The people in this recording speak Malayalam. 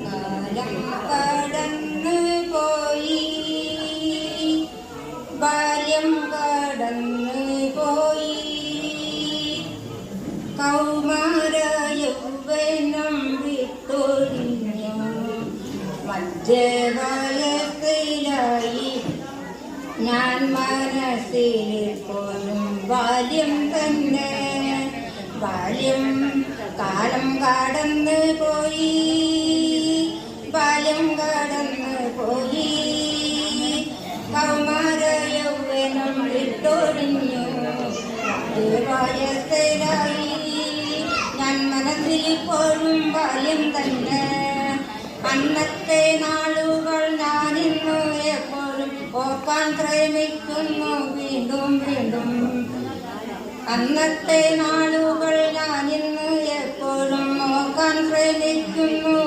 കാലം കടന്നു പോയി, ബാല്യം കടന്നു പോയി, കൗമാര യൗവനം വിട്ടൊഴിഞ്ഞു, മധ്യവയസ്സിലായി ഞാൻ മനസ്സിൽ പോലും ബാല്യം തന്നെ. ബാല്യം കാലം കടന്നു പോയി, ബാല്യം കടന്നു പോയി, കൗമാര യൗവനം വിട്ടൊഴിഞ്ഞു, വയസ്സിലായി ഞാൻ മനസ്സിൽ പോലും ബാല്യം തന്നെ. അന്നത്തെ നാളുകൾ ഞാനിന്ന് എപ്പോഴും ഓർക്കാൻ ശ്രമിക്കുന്നു വീണ്ടും വീണ്ടും. അന്നത്തെ നാളുകൾ ഞാനിന്ന് എപ്പോഴും ഓർക്കാൻ ശ്രമിക്കുന്നു.